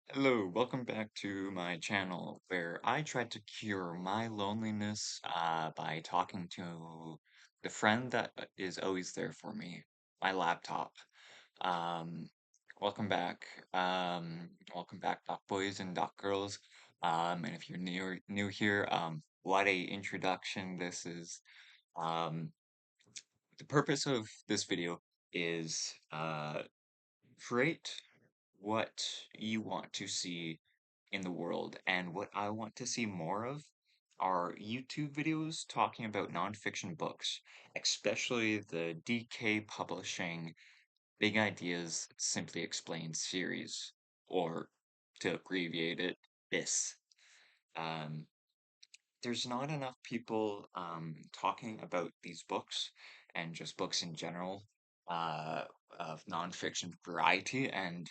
Hello, welcome back to my channel where I try to cure my loneliness by talking to the friend that is always there for me, my laptop. Um, welcome back. Welcome back, Doc Boys and Doc Girls. And if you're new here, what a introduction this is. Um, the purpose of this video is create what you want to see in the world. And what I want to see more of are YouTube videos talking about nonfiction books, especially the DK Publishing Big Ideas Simply Explained series, or to abbreviate it, BIS. Um, there's not enough people talking about these books and just books in general uh, of nonfiction variety, and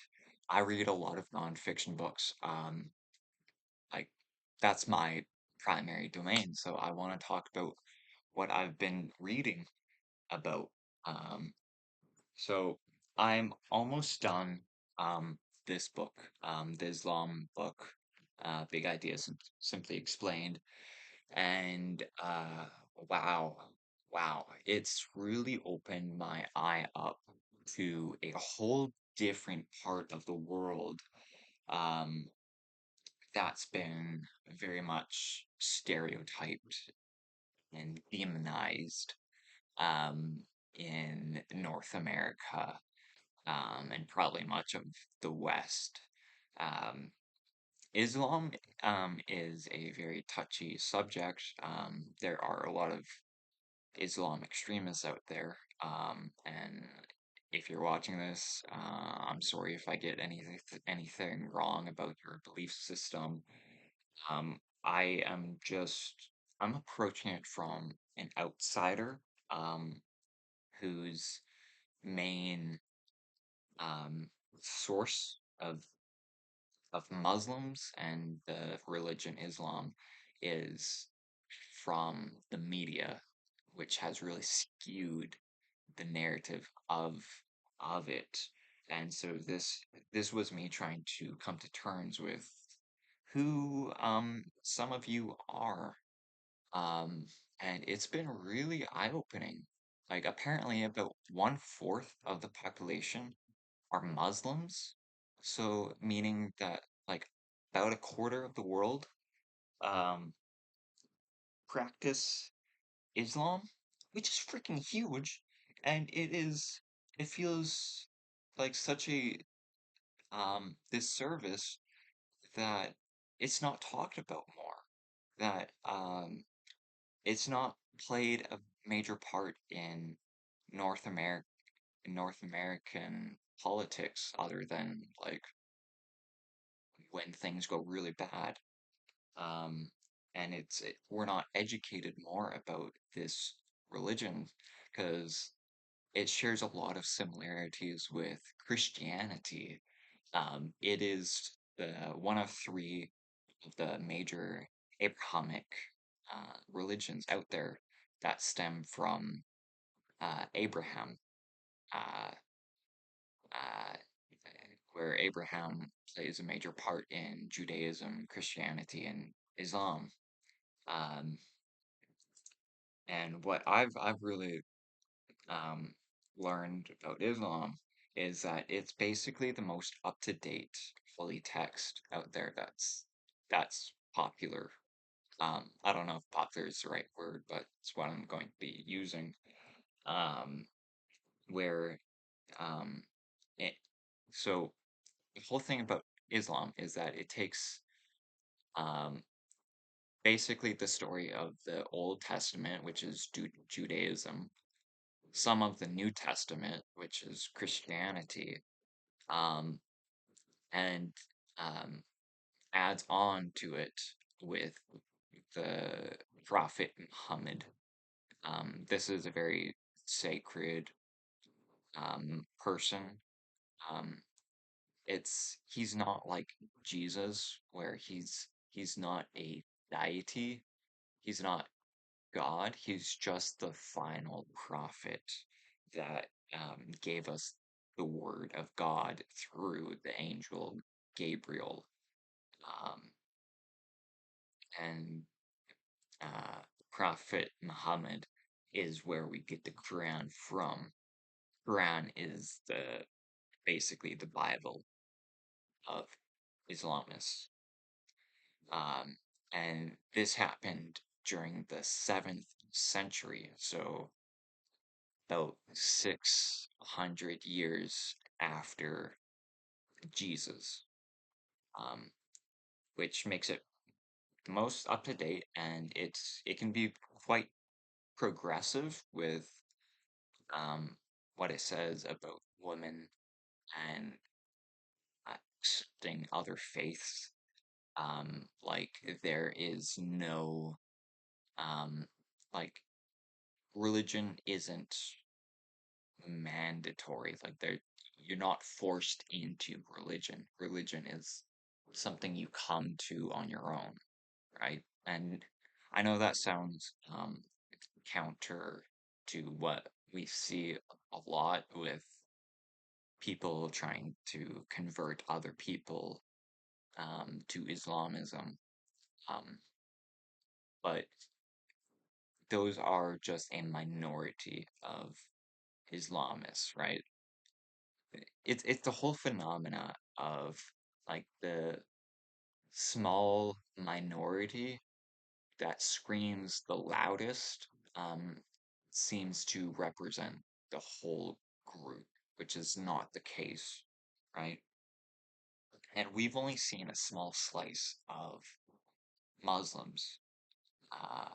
I read a lot of nonfiction books. Like that's my primary domain, so I want to talk about what I've been reading about. Um, so I'm almost done this book, the Islam book, Big Ideas Simply Explained. And wow, wow, it's really opened my eye up to a whole different part of the world um, that's been very much stereotyped and demonized um, in North America and probably much of the West. Um, Islam is a very touchy subject. There are a lot of Islam extremists out there. And if you're watching this, I'm sorry if I get anything wrong about your belief system. I am I'm approaching it from an outsider, um, whose main source of Muslims and the religion Islam is from the media, which has really skewed the narrative of it. And so this was me trying to come to terms with who some of you are. Um and it's been really eye-opening. Like apparently about one-fourth of the population are Muslims. So meaning that like about a quarter of the world um practice Islam, which is freaking huge, and it feels like such a disservice that it's not talked about more, that it's not played a major part in North America North American politics other than like when things go really bad. Um, and we're not educated more about this religion because it shares a lot of similarities with Christianity. It is one of three of the major Abrahamic religions out there that stem from Abraham, uh, uh, where Abraham plays a major part in Judaism, Christianity, and Islam. Um, and what I've really um, learned about Islam is that it's basically the most up-to-date holy text out there that's popular. I don't know if popular is the right word, but it's what I'm going to be using. Um, where um, it, so the whole thing about Islam is that it takes um, basically the story of the Old Testament, which is Judaism, some of the New Testament, which is Christianity, um, and um, adds on to it with the Prophet Muhammad. This is a very sacred person. Um, he's not like Jesus, where he's not a deity. He's not God. He's just the final prophet that gave us the word of God through the angel Gabriel, um, and Prophet Muhammad is where we get the Quran from. Quran is the basically the Bible of Islamists. Um, and this happened during the 7th century, so about 600 years after Jesus, um, which makes it the most up to date, and it can be quite progressive with um, what it says about women and accepting other faiths. Like there is no um, like religion isn't mandatory. Like you're not forced into religion. Religion is something you come to on your own, right? And I know that sounds counter to what we see a lot with people trying to convert other people to Islamism. Um, but those are just a minority of Islamists, right? It's the whole phenomena of like the small minority that screams the loudest seems to represent the whole group, which is not the case, right? And we've only seen a small slice of Muslims, uh,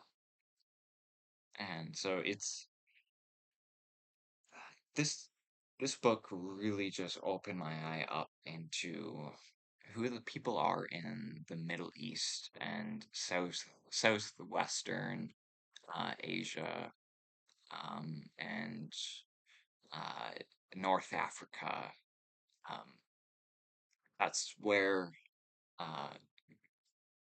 and so it's this this book really just opened my eye up into who the people are in the Middle East and southwestern Asia, and uh, North Africa. Um, that's where uh,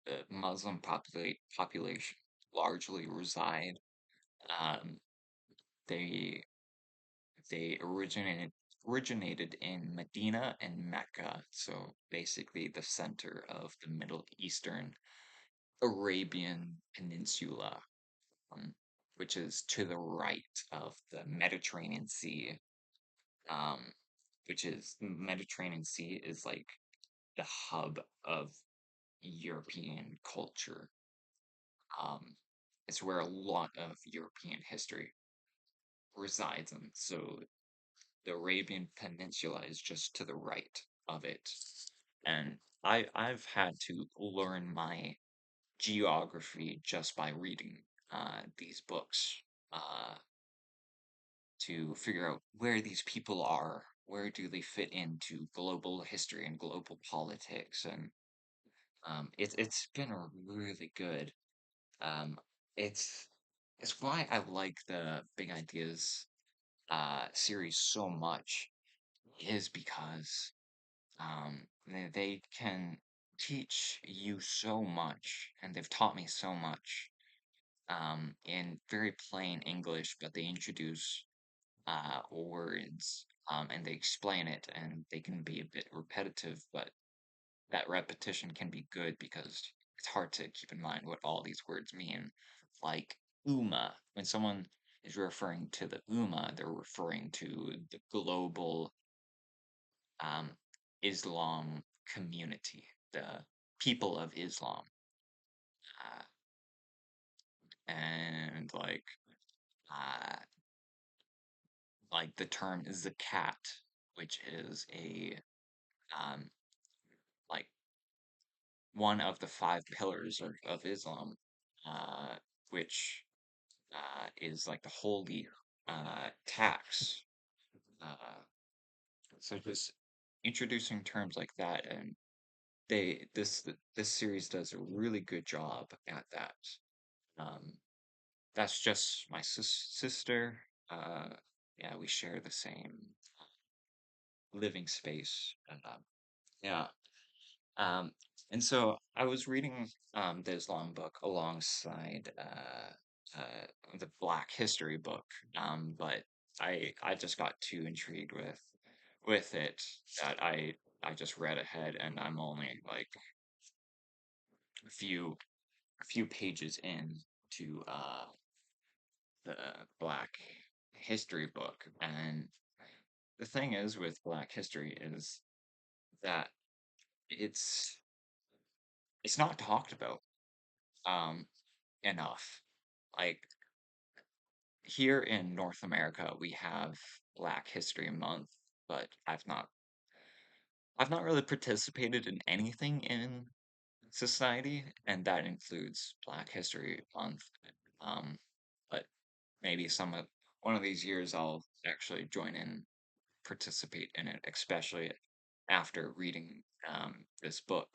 the Muslim population largely reside. Um, they they originated in Medina and Mecca, so basically the center of the Middle Eastern Arabian Peninsula, um, which is to the right of the Mediterranean Sea. Um, which is Mediterranean Sea is like the hub of European culture. Um, it's where a lot of European history resides in. So the Arabian Peninsula is just to the right of it. And I've had to learn my geography just by reading these books to figure out where these people are, where do they fit into global history and global politics, and it's been a really good. Um, it's it's why I like the Big Ideas series so much is because they can teach you so much, and they've taught me so much in very plain English, but they introduce words and they explain it, and they can be a bit repetitive, but that repetition can be good because it's hard to keep in mind what all these words mean. Like Ummah, when someone is referring to the Ummah, they're referring to the global um, Islam community, the people of Islam. Uh, and uh, like the term zakat, which is a um, like one of the five pillars of Islam, uh, which is like the holy tax. Uh, so just introducing terms like that, and this series does a really good job at that. Um, that's just my sister. Uh, yeah, we share the same living space. Yeah. Um, and so I was reading the Islam book alongside the Black History book, but I just got too intrigued with it that I I just read ahead, and I'm only like a few pages in to the Black history book. And the thing is with Black history is that it's it's not talked about um enough. Like here in North America, we have Black History Month, but I've not really participated in anything in society, and that includes Black History Month. Um, but maybe one of these years I'll actually join in, participate in it, especially after reading this book.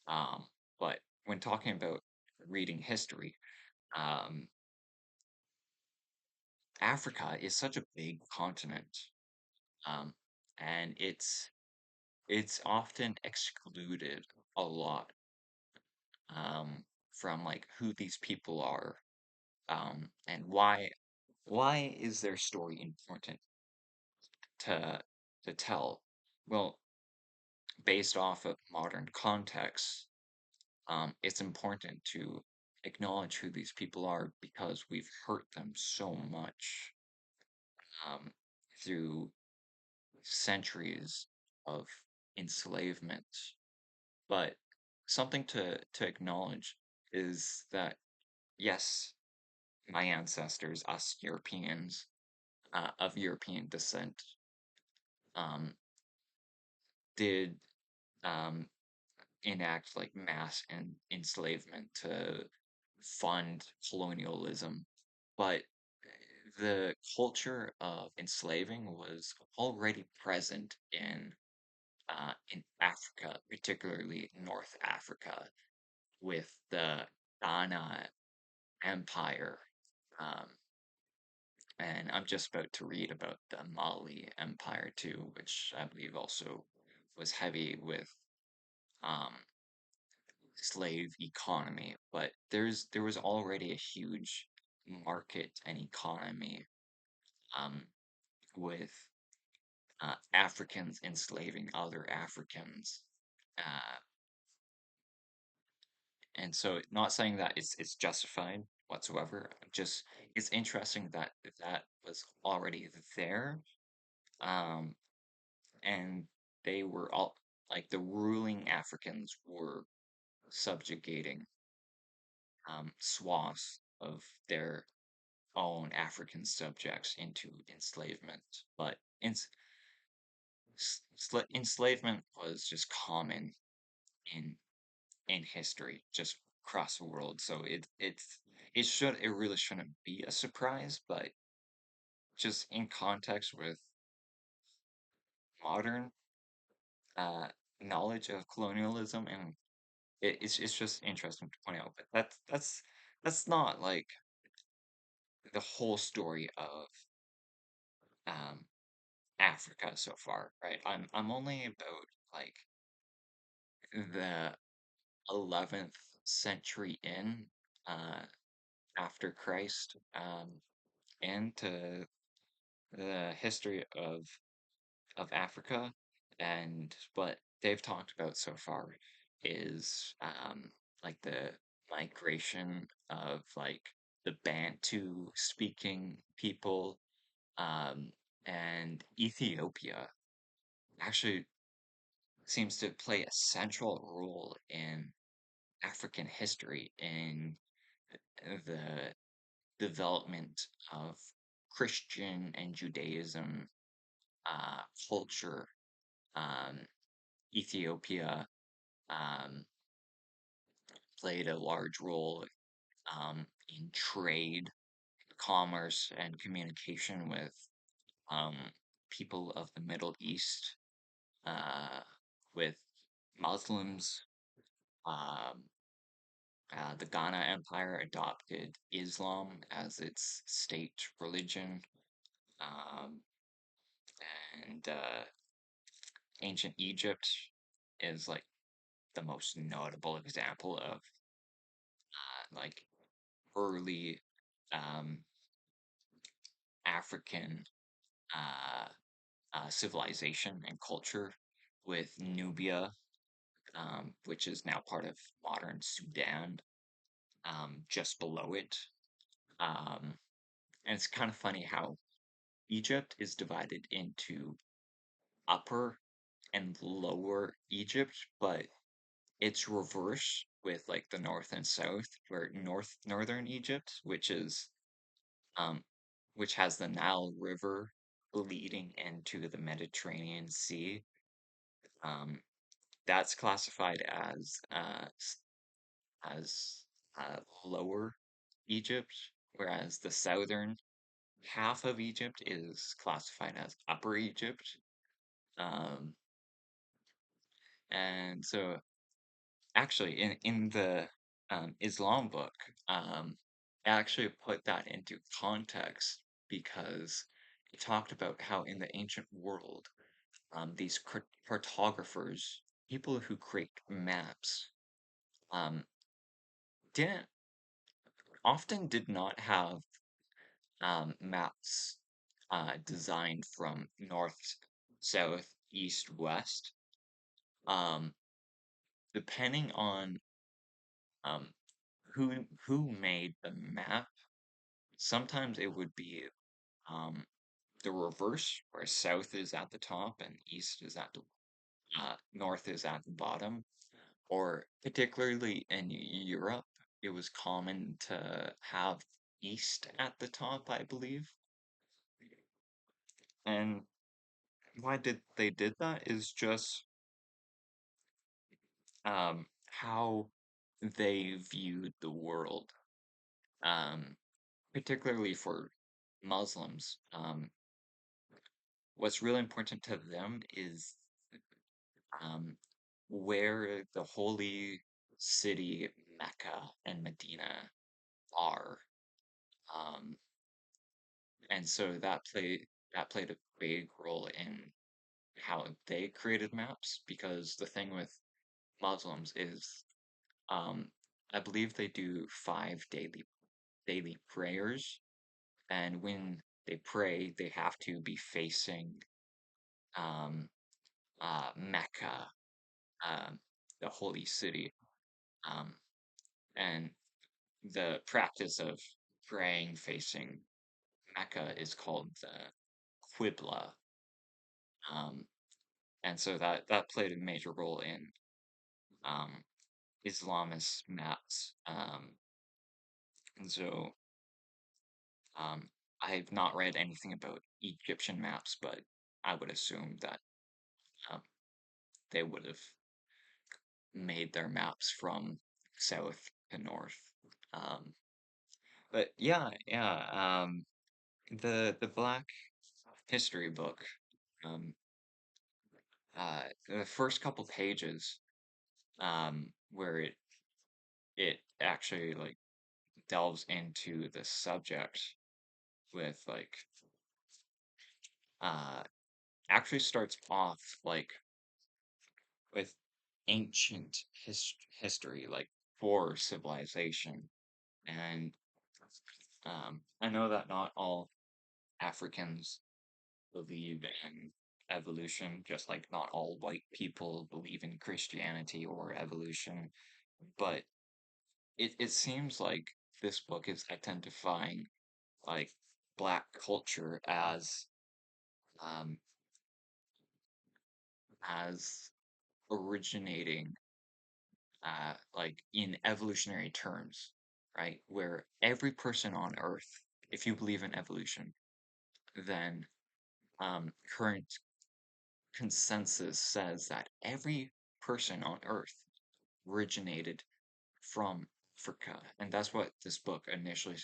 Um, but when talking about reading history, um, Africa is such a big continent, um, and it's often excluded a lot from like who these people are, and why is their story important to tell? Well, based off of modern context, it's important to acknowledge who these people are because we've hurt them so much um, through centuries of enslavement. But something to acknowledge is that yes, my ancestors, us Europeans of European descent, um, did um, enact like mass and enslavement to fund colonialism, but the culture of enslaving was already present in Africa, particularly North Africa, with the Ghana Empire. Um, and I'm just about to read about the Mali Empire too, which I believe also was heavy with um, slave economy. But there was already a huge market and economy um, with Africans enslaving other Africans. Uh, and so, not saying that it's justified whatsoever. Just it's interesting that that was already there, um, and they were all like the ruling Africans were subjugating swaths of their own African subjects into enslavement. But enslavement was just common in history, just across the world. So it really shouldn't be a surprise, but just in context with modern uh, knowledge of colonialism, and it's just interesting to point out. But that's not like the whole story of um, Africa so far, right? I'm only about like the 11th century in uh, after Christ into the history of Africa, and what they've talked about so far is like the migration of like the Bantu speaking people, um, and Ethiopia actually seems to play a central role in African history in the development of Christian and Judaism culture. Um, Ethiopia um, played a large role in trade, commerce, and communication with um, people of the Middle East, uh, with Muslims. Um, the Ghana Empire adopted Islam as its state religion, um, and ancient Egypt is like the most notable example of like early um, African uh, civilization and culture. with Nubia, which is now part of modern Sudan, just below it. Um, and it's kind of funny how Egypt is divided into Upper and Lower Egypt, but it's reverse with like the North and South, where Northern Egypt, um, which has the Nile River leading into the Mediterranean Sea, um, that's classified as Lower Egypt, whereas the southern half of Egypt is classified as Upper Egypt. Um, and so actually in the Islam book, I actually put that into context because it talked about how in the ancient world, these cartographers, people who create maps, um, didn't often did not have maps designed from north, south, east, west. Um, Depending on um, who made the map, sometimes it would be um, the reverse, where south is at the top and east is at the north is at the bottom. Or particularly in Europe, it was common to have east at the top, I believe. And why did that is just how they viewed the world, um, particularly for Muslims. What's really important to them is um, where the holy city Mecca and Medina are. Um, and so that played a big role in how they created maps because the thing with Muslims is um, I believe they do five daily prayers, and when they pray, they have to be facing um, Mecca, um, the holy city. Um, and the practice of praying facing Mecca is called the Qibla. Um, and so that played a major role in um, Islamist maps. And so um, I've not read anything about Egyptian maps, but I would assume that um, they would have made their maps from south to north. Um, but yeah. The Black History book, um, the first couple pages, where it actually like delves into the subject with like uh actually starts off like with ancient history, like for civilization. And I know that not all Africans believe in evolution, just like not all white people believe in Christianity or evolution. But it seems like this book is identifying like black culture um, as originating like in evolutionary terms, right? Where every person on Earth, if you believe in evolution, then current consensus says that every person on Earth originated from Africa, and that's what this book initially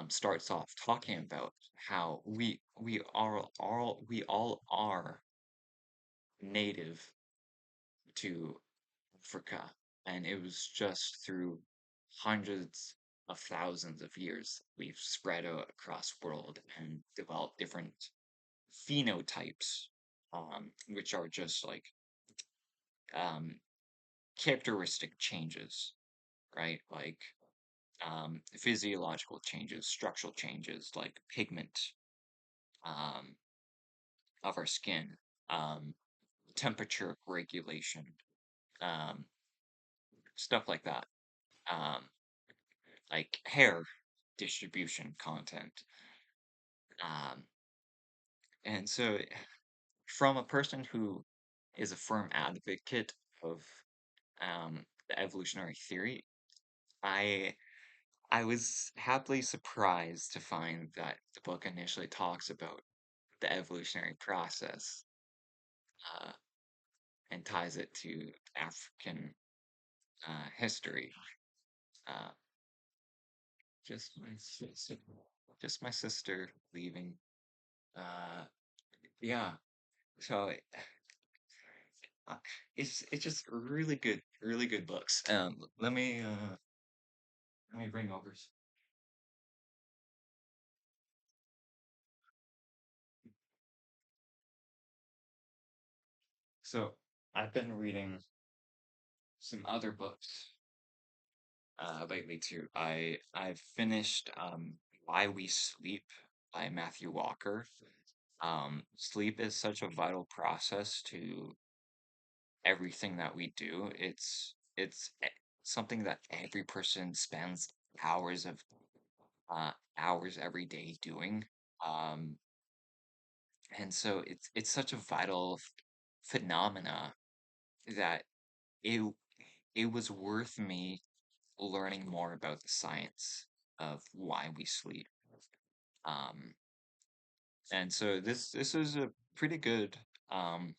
starts off talking about. How we all are native to Africa, and it was just through hundreds of thousands of years we've spread out across the world and developed different phenotypes, which are just like um, characteristic changes, right? Like physiological changes, structural changes, like pigment um, of our skin. Um, temperature regulation, um, stuff like that. Um, like hair distribution content. Um, and so, from a person who is a firm advocate of the evolutionary theory, I I was happily surprised to find that the book initially talks about the evolutionary process uh, and ties it to African history. Uh, just my sister, just my sister leaving. Uh, yeah. So uh, it's just really good books. Let me bring over. So I've been reading some other books lately too. I've finished Why We Sleep by Matthew Walker. Sleep is such a vital process to everything that we do. Something that every person spends hours of hours every day doing. Um, and so it's such a vital phenomena that it it was worth me learning more about the science of why we sleep. Um, and so this is a pretty good um,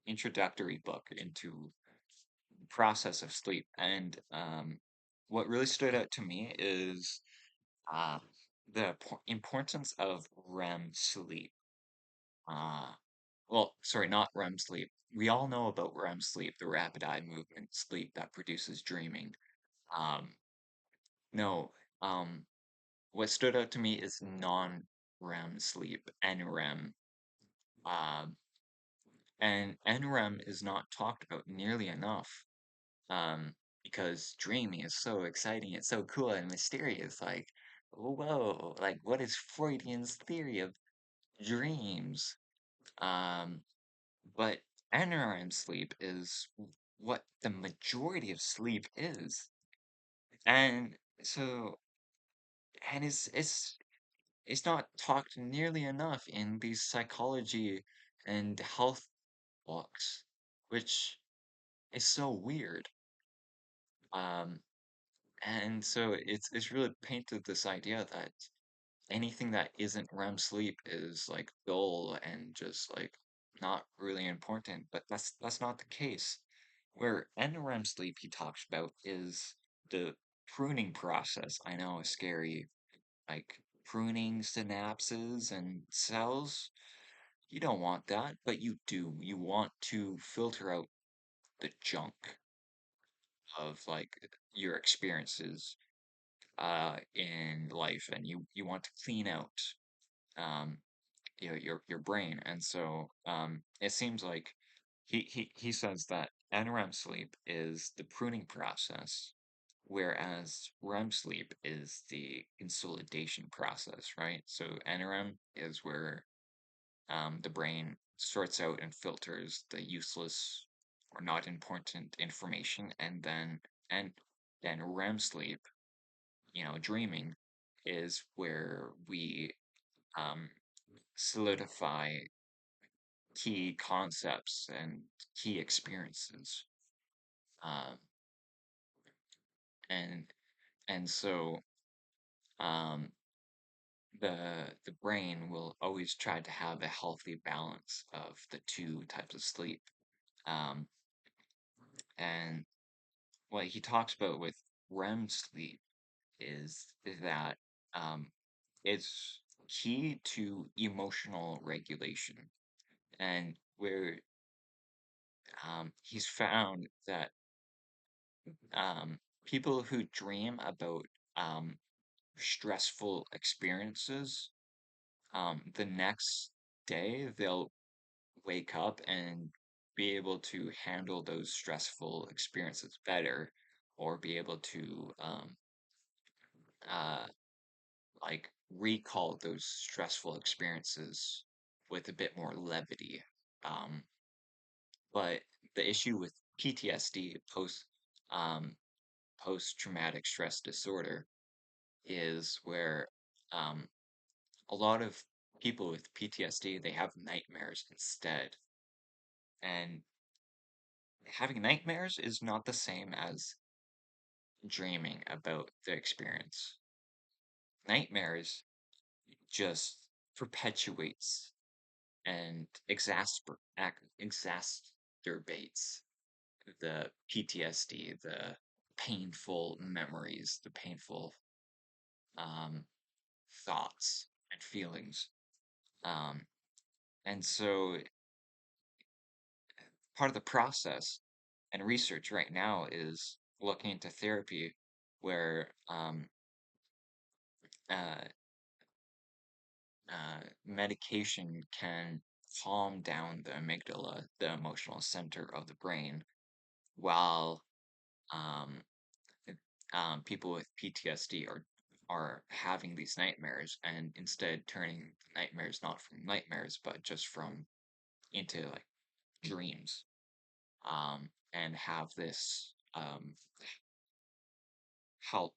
introductory book into the process of sleep. And what really stood out to me is uh, the importance of REM sleep. Uh, well, sorry, not REM sleep. We all know about REM sleep, the rapid eye movement sleep that produces dreaming. Um, no, what stood out to me is non-REM sleep, NREM. Um, and NREM is not talked about nearly enough. Because dreaming is so exciting, it's so cool and mysterious. Like, whoa, like what is Freudian's theory of dreams? Um, but NREM sleep is what the majority of sleep is. And so, and it's not talked nearly enough in these psychology and health books, which is so weird. Um, and so it's really painted this idea that anything that isn't REM sleep is like dull and just like not really important, but that's not the case. Where NREM sleep he talks about is the pruning process. I know, scary, like pruning synapses and cells. You don't want that, but you do. You want to filter out the junk of like your experiences in life, and you want to clean out um your brain. And so it seems like he says that NREM sleep is the pruning process, whereas REM sleep is the consolidation process, right? So NREM is where the brain sorts out and filters the useless or not important information, and then REM sleep, dreaming, is where we um, solidify key concepts and key experiences. Um, and and so um, the brain will always try to have a healthy balance of the two types of sleep. Um, and what he talks about with REM sleep is that um, it's key to emotional regulation, and where he's found that people who dream about um, stressful experiences, the next day they'll wake up and be able to handle those stressful experiences better, or be able to uh, like recall those stressful experiences with a bit more levity. Um, But the issue with PTSD, um, post-traumatic stress disorder, is where um, a lot of people with PTSD, they have nightmares instead. And having nightmares is not the same as dreaming about the experience. Nightmares just perpetuates and exacerbates the PTSD, the painful memories, the painful um, thoughts and feelings. Um, and so part of the process and research right now is looking into therapy where uh, medication can calm down the amygdala, the emotional center of the brain, while um, people with PTSD are having these nightmares and instead turning nightmares not from nightmares but just from into like dreams, and have this help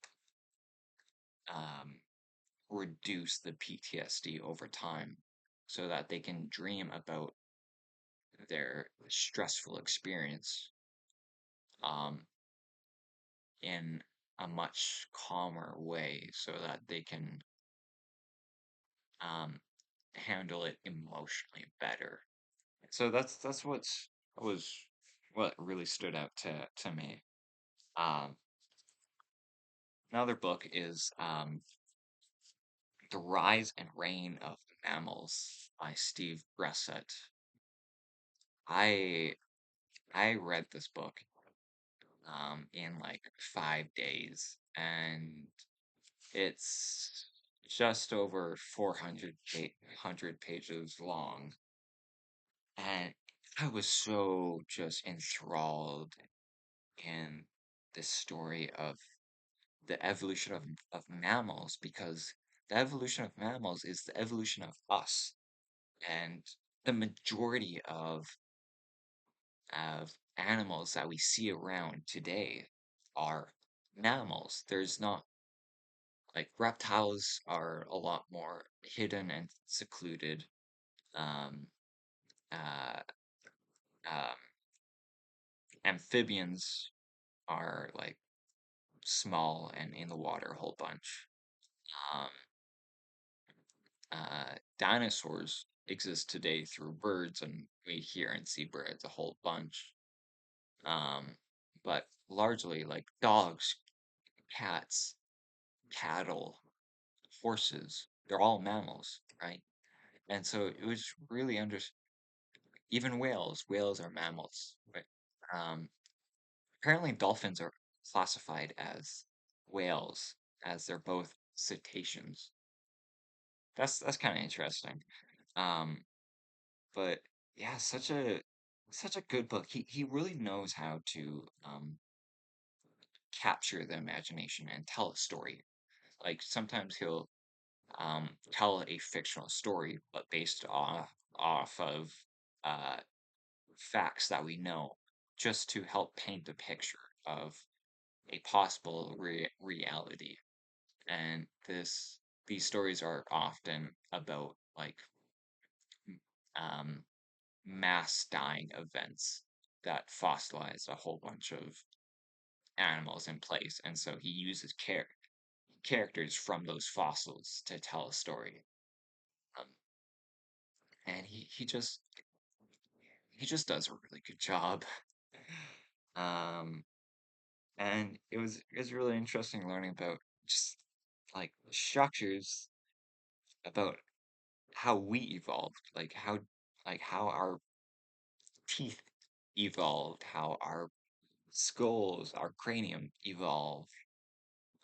um, reduce the PTSD over time so that they can dream about their stressful experience um, in a much calmer way so that they can um, handle it emotionally better. So that's was what really stood out to me. Um, Another book is The Rise and Reign of Mammals by Steve Bressett. I I read this book in like 5 days, and it's just over 400 pages long, and I was so just enthralled in this story of the evolution of mammals because the evolution of mammals is the evolution of us, and the majority of animals that we see around today are mammals. There's not like reptiles are a lot more hidden and secluded. Um, uh, um, Amphibians are like small and in the water a whole bunch. Um, Dinosaurs exist today through birds, and we hear and see birds a whole bunch. Um, but largely like dogs, cats, cattle, horses, they're all mammals, right? And so it was really even whales are mammals, right? Um, Apparently dolphins are classified as whales as they're both cetaceans. That's kind of interesting. Um, but yeah, such a good book. He really knows how to capture the imagination and tell a story. Like sometimes he'll tell a fictional story, but based off of uh, facts that we know, just to help paint a picture of a possible reality. And these stories are often about like um, mass dying events that fossilize a whole bunch of animals in place, and so he uses characters from those fossils to tell a story. Um, and he just does a really good job. Um, and it was really interesting learning about just like structures about how we evolved, like how our teeth evolved, how our skulls, our cranium evolved.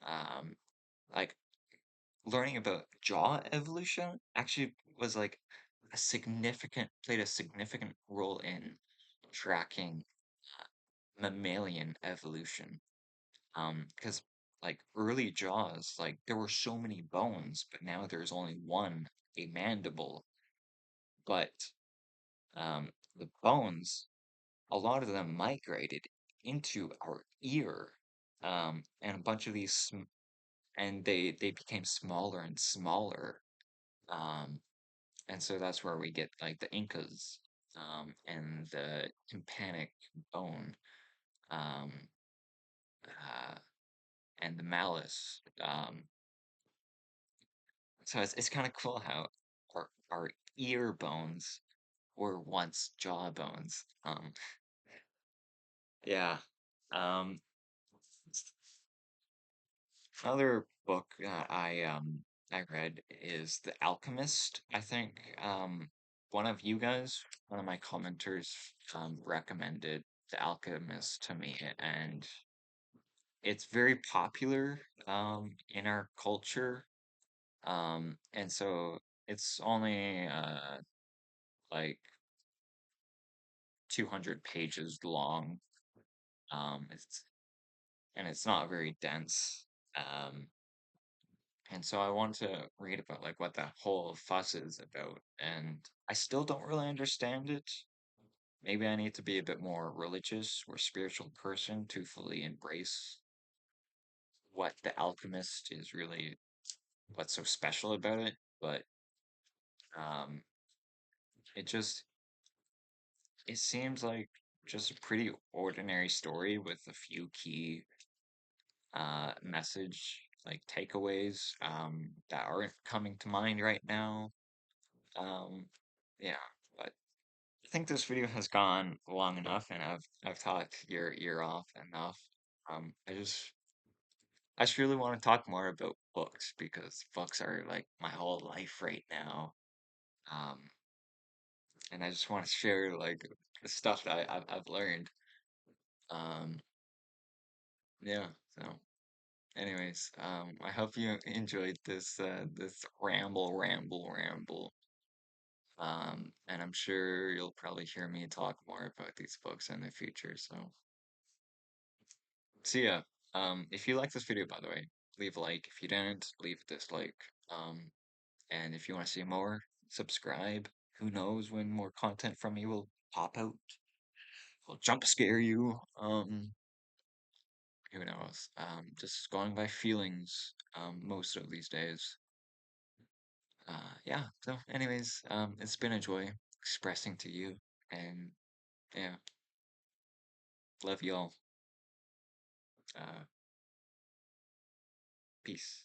Um, like learning about jaw evolution actually was like played a significant role in tracking mammalian evolution. Because like early jaws, like there were so many bones, but now there's only one, a mandible. But the bones a lot of them migrated into our ear. And a bunch of and they became smaller and smaller. Um, and so that's where we get like the Incas, and the tympanic bone, um, uh, and the malleus. So it's kind of cool how our ear bones were once jaw bones. Yeah. Um, Another book that I read is The Alchemist. I think one of you guys, one of my commenters, recommended The Alchemist to me, and it's very popular in our culture. And so it's only like 200 pages long. It's and it's not very dense. Um, And so I want to read about like what that whole fuss is about, and I still don't really understand it. Maybe I need to be a bit more religious or spiritual person to fully embrace what the alchemist is really, what's so special about it. But um, it just it seems like just a pretty ordinary story with a few key message like takeaways that aren't coming to mind right now. Um, yeah, but I think this video has gone long enough, and I've talked your ear off enough. I just really want to talk more about books because books are like my whole life right now. Um, and I just want to share like the stuff that I've learned. Um, yeah. So, anyways, I hope you enjoyed this ramble. And I'm sure you'll probably hear me talk more about these books in the future. So. So yeah, if you like this video, by the way, leave a like. If you didn't, leave a dislike. And if you want to see more, subscribe. Who knows when more content from me will pop out? Will jump scare you. Who knows? Just going by feelings, most of these days. Yeah. So, anyways, it's been a joy expressing to you, and yeah, love y'all. Uh, Peace.